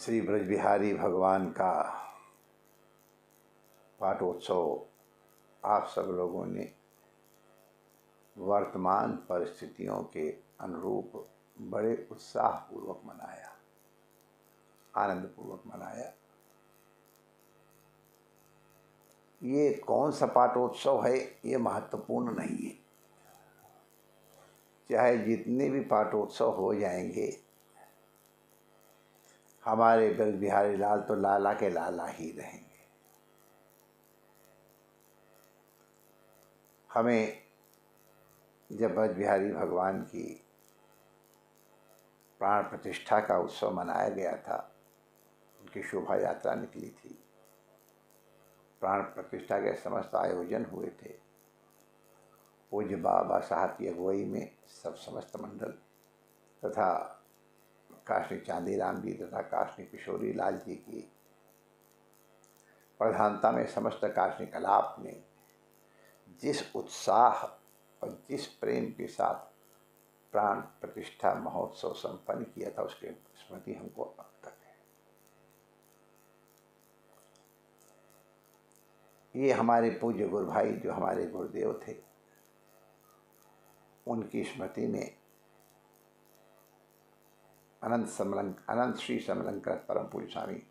श्री ब्रजबिहारी भगवान का पाठोत्सव आप सब लोगों ने वर्तमान परिस्थितियों के अनुरूप बड़े उत्साहपूर्वक मनाया, आनंदपूर्वक मनाया। ये कौन सा पाठोत्सव है ये महत्वपूर्ण नहीं है। चाहे जितने भी पाठोत्सव हो जाएंगे, हमारे ब्रजबिहारी लाल तो लाला के लाला ही रहेंगे। हमें जब ब्रजबिहारी भगवान की प्राण प्रतिष्ठा का उत्सव मनाया गया था, उनकी शोभा यात्रा निकली थी, प्राण प्रतिष्ठा के समस्त आयोजन हुए थे। पूज्य बाबा साहब की अगुवाई में सब समस्त मंडल तथा काशनी चांदीराम जी तथा काशनी किशोरी लाल जी की प्रधानता में समस्त काशनी कलाप ने जिस उत्साह और जिस प्रेम के साथ प्राण प्रतिष्ठा महोत्सव संपन्न किया था, उसकी स्मृति हमको अब तक है। ये हमारे पूज्य गुरु भाई जो हमारे गुरुदेव थे, उनकी स्मृति में अनंत श्री समलंकृत परम पूज्य स्वामी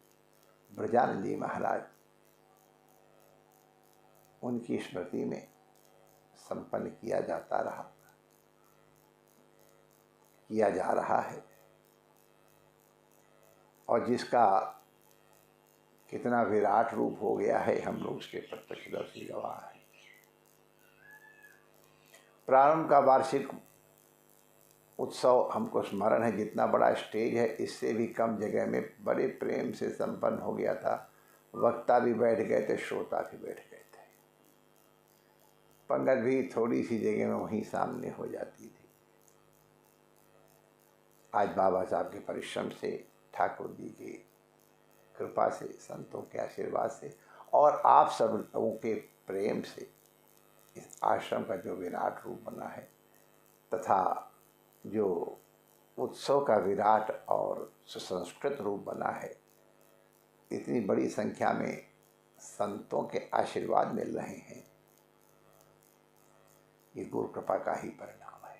ब्रजानंद जी महाराज, उनकी स्मृति में संपन्न किया जा रहा है, और जिसका कितना विराट रूप हो गया है, हम लोग उसके प्रत्यक्षदर्शी गवाह हैं। प्रारंभ का वार्षिक उत्सव हमको स्मरण है, जितना बड़ा स्टेज है इससे भी कम जगह में बड़े प्रेम से संपन्न हो गया था। वक्ता भी बैठ गए थे, श्रोता भी बैठ गए थे, पंगत भी थोड़ी सी जगह में वहीं सामने हो जाती थी। आज बाबा साहब के परिश्रम से, ठाकुर जी की कृपा से, संतों के आशीर्वाद से और आप सब लोगों के प्रेम से इस आश्रम का जो विराट रूप बना है, तथा जो उत्सव का विराट और सुसंस्कृत रूप बना है, इतनी बड़ी संख्या में संतों के आशीर्वाद मिल रहे हैं, ये गुरु कृपा का ही परिणाम है।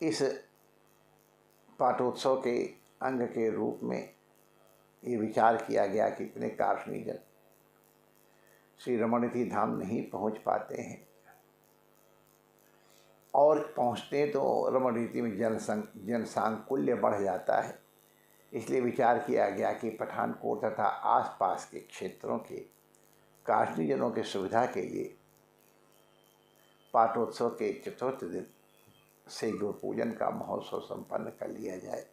इस पाठोत्सव के अंग के रूप में ये विचार किया गया कि इतने काशनीजन श्री रमणनिधि धाम नहीं पहुंच पाते हैं, और पहुंचते तो रमणनिधि में जनसांकुल्य बढ़ जाता है। इसलिए विचार किया गया कि पठानकोट तथा आसपास के क्षेत्रों के काशनीजनों की सुविधा के लिए पाठोत्सव के चतुर्थ दिन से गुरु पूजन का महोत्सव संपन्न कर लिया जाए,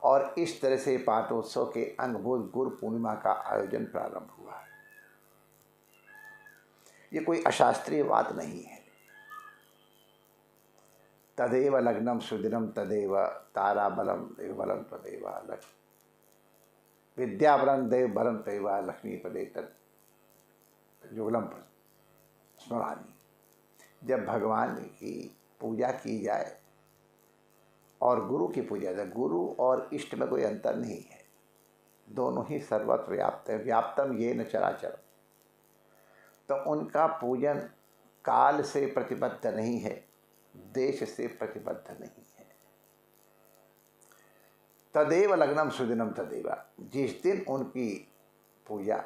और इस तरह से पाठोत्सव के अंगभूत गुरु पूर्णिमा का आयोजन प्रारंभ हुआ है। ये कोई अशास्त्रीय बात नहीं है। तदेव लग्नम सुदिनम तदेव ताराबलम देवबलम तदेव विद्याबलम देवबलम तदेव लक्ष्मीपदे तज्जुगलम स्मरामि। जब भगवान की पूजा की जाए और गुरु की पूजा जाए, गुरु और इष्ट में कोई अंतर नहीं है, दोनों ही सर्वत्र व्याप्त है। व्याप्तम ये न चराचर, तो उनका पूजन काल से प्रतिबद्ध नहीं है, देश से प्रतिबद्ध नहीं है। तदेव लग्नम सुदिनम तदेव, जिस दिन उनकी पूजा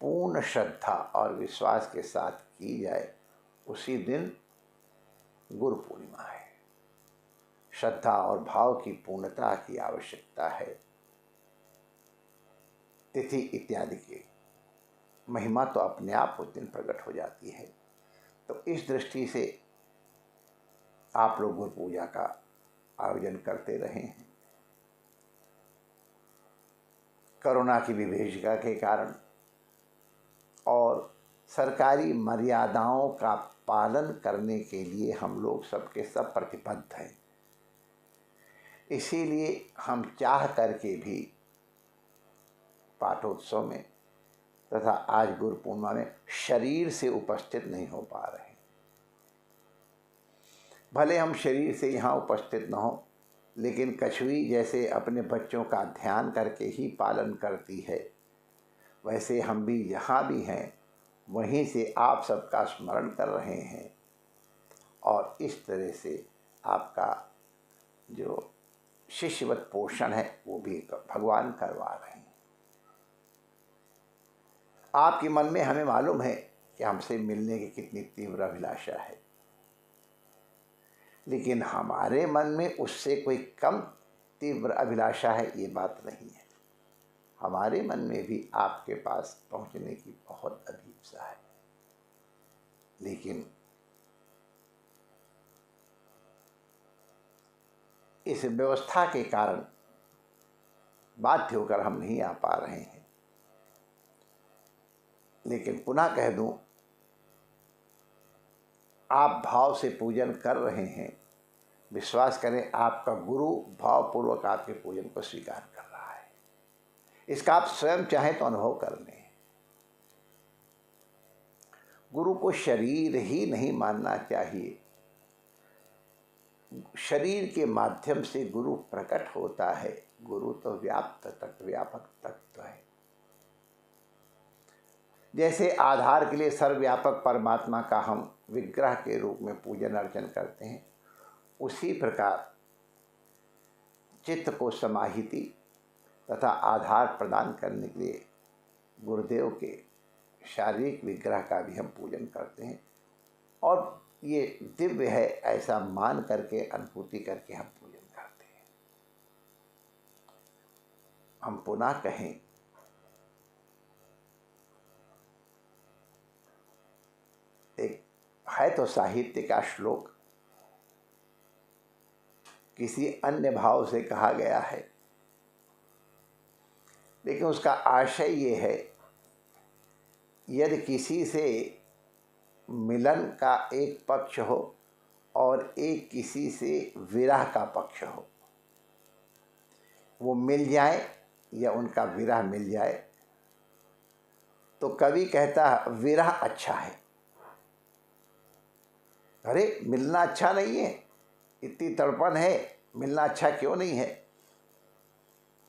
पूर्ण श्रद्धा और विश्वास के साथ की जाए, उसी दिन गुरु पूर्णिमा है। श्रद्धा और भाव की पूर्णता की आवश्यकता है। तिथि इत्यादि की महिमा तो अपने आप उस दिन प्रकट हो जाती है। तो इस दृष्टि से आप लोग गुरु पूजा का आयोजन करते रहे हैं। कोरोना की विभीषिका के कारण और सरकारी मर्यादाओं का पालन करने के लिए हम लोग सबके सब प्रतिबद्ध हैं। इसीलिए हम चाह करके भी पाठोत्सव में तथा आज गुरु पूर्णिमा में शरीर से उपस्थित नहीं हो पा रहे। भले हम शरीर से यहाँ उपस्थित न हो, लेकिन कछुई जैसे अपने बच्चों का ध्यान करके ही पालन करती है, वैसे हम भी यहाँ भी हैं, वहीं से आप सबका स्मरण कर रहे हैं और इस तरह से आपका जो शिष्यवत पोषण है वो भी भगवान करवा रहे हैं। आपके मन में हमें मालूम है कि हमसे मिलने की कितनी तीव्र अभिलाषा है, लेकिन हमारे मन में उससे कोई कम तीव्र अभिलाषा है ये बात नहीं है। हमारे मन में भी आपके पास पहुंचने की बहुत अभिलाषा है, लेकिन इस व्यवस्था के कारण बाध्य होकर हम नहीं आ पा रहे हैं। लेकिन पुनः कह दूं, आप भाव से पूजन कर रहे हैं, विश्वास करें आपका गुरु भावपूर्वक आपके पूजन को स्वीकार कर रहा है। इसका आप स्वयं चाहें तो अनुभव कर लें। गुरु को शरीर ही नहीं मानना चाहिए। शरीर के माध्यम से गुरु प्रकट होता है। गुरु तो व्यापक तत्व है। जैसे आधार के लिए सर्वव्यापक परमात्मा का हम विग्रह के रूप में पूजन अर्चन करते हैं, उसी प्रकार चित्त को समाहिति तथा आधार प्रदान करने के लिए गुरुदेव के शारीरिक विग्रह का भी हम पूजन करते हैं और ये दिव्य है ऐसा मान करके अनुभूति करके हम पूजन करते हैं। हम पुनः कहें, एक है तो साहित्य का श्लोक, किसी अन्य भाव से कहा गया है, लेकिन उसका आशय ये है, यदि किसी से मिलन का एक पक्ष हो और एक किसी से विरह का पक्ष हो, वो मिल जाए या उनका विरह मिल जाए, तो कवि कहता है विरह अच्छा है। अरे मिलना अच्छा नहीं है, इतनी तड़पन है, मिलना अच्छा क्यों नहीं है?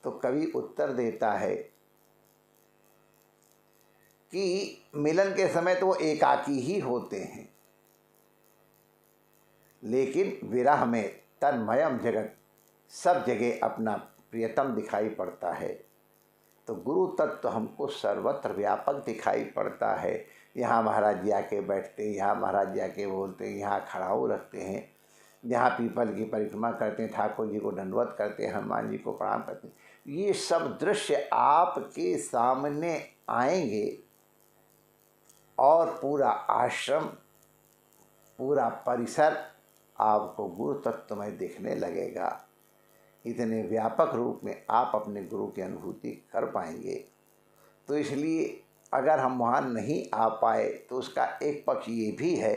तो कवि उत्तर देता है कि मिलन के समय तो वो एकाकी ही होते हैं, लेकिन विरह में तन्मयम जगत सब जगह अपना प्रियतम दिखाई पड़ता है। तो गुरु तत्व हमको सर्वत्र व्यापक दिखाई पड़ता है। यहाँ महाराज जी आके बैठते, यहाँ महाराज जी आके बोलते, यहाँ खड़ाऊ रखते हैं, यहाँ पीपल की परिक्रमा करते हैं, ठाकुर जी को दंडवत करते हैं, हनुमान जी को प्रणाम करते हैं। ये सब दृश्य आपके सामने आएंगे और पूरा आश्रम, पूरा परिसर आपको गुरु तत्व में दिखने लगेगा। इतने व्यापक रूप में आप अपने गुरु की अनुभूति कर पाएंगे। तो इसलिए अगर हम वहाँ नहीं आ पाए तो उसका एक पक्ष ये भी है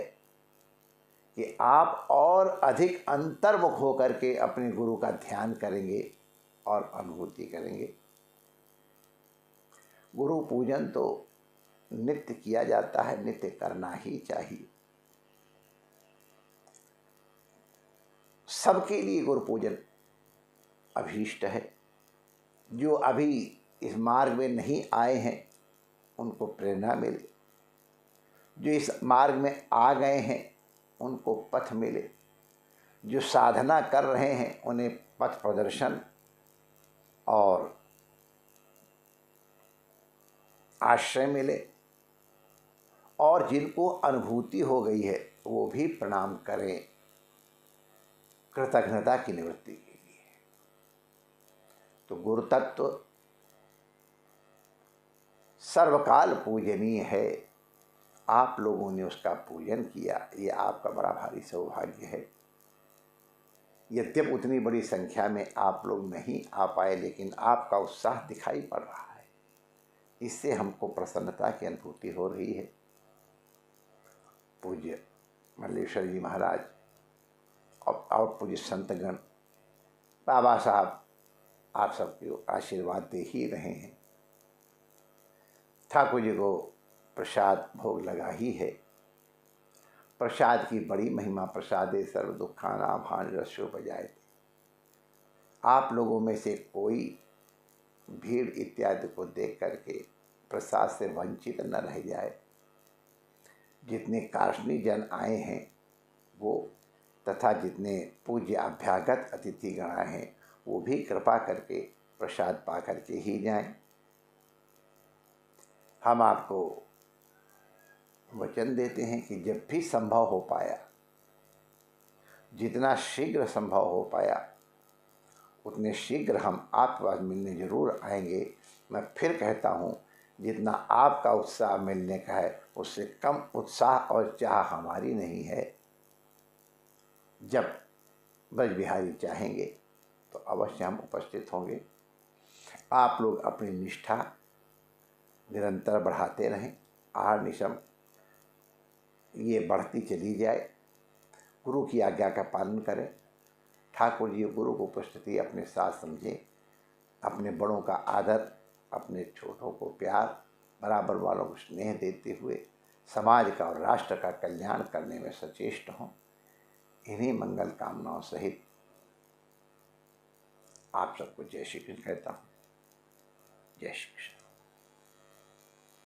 कि आप और अधिक अंतर्मुख होकर के अपने गुरु का ध्यान करेंगे और अनुभूति करेंगे। गुरु पूजन तो नित्य किया जाता है, नित्य करना ही चाहिए। सबके लिए गुरु पूजन अभीष्ट है। जो अभी इस मार्ग में नहीं आए हैं उनको प्रेरणा मिले, जो इस मार्ग में आ गए हैं उनको पथ मिले, जो साधना कर रहे हैं उन्हें पथ प्रदर्शन और आश्रय मिले, और जिनको अनुभूति हो गई है वो भी प्रणाम करें कृतज्ञता की निवृत्ति के लिए। तो गुरु तत्व सर्वकाल पूजनीय है। आप लोगों ने उसका पूजन किया, ये आपका बड़ा भारी सौभाग्य है। यद्यप उतनी बड़ी संख्या में आप लोग नहीं आ पाए, लेकिन आपका उत्साह दिखाई पड़ रहा है। इससे हमको प्रसन्नता की अनुभूति हो रही है। पूज्य मल्लेश्वर जी महाराज और पूज्य संतगण, बाबा साहब आप सबको आशीर्वाद दे ही रहे हैं। ठाकुर जी को प्रसाद भोग लगा ही है। प्रसाद की बड़ी महिमा, प्रसादे सर्व दुखानां हानिरस्योपजायते। आप लोगों में से कोई भीड़ इत्यादि को देख करके प्रसाद से वंचित न रह जाए। जितने कार्षणी जन आए हैं वो तथा जितने पूज्य अभ्यागत अतिथिगण आए हैं वो भी कृपा करके प्रसाद पा करके ही जाएं। हम आपको वचन देते हैं कि जब भी संभव हो पाया, जितना शीघ्र संभव हो पाया, उतने शीघ्र हम आपके पास मिलने जरूर आएंगे। मैं फिर कहता हूँ, जितना आपका उत्साह मिलने का है उससे कम उत्साह और चाह हमारी नहीं है। जब ब्रज बिहारी चाहेंगे तो अवश्य हम उपस्थित होंगे। आप लोग अपनी निष्ठा निरंतर बढ़ाते रहें, आहार निशम ये बढ़ती चली जाए। गुरु की आज्ञा का पालन करें। ठाकुर जी गुरु को उपस्थिति अपने साथ समझें। अपने बड़ों का आदर, अपने छोटों को प्यार, बराबर वालों को स्नेह देते हुए समाज का और राष्ट्र का कल्याण करने में सचेष्ट हों। इन्हीं मंगल कामनाओं सहित आप सबको जय श्री कृष्ण कहता हूँ। जय श्री कृष्ण।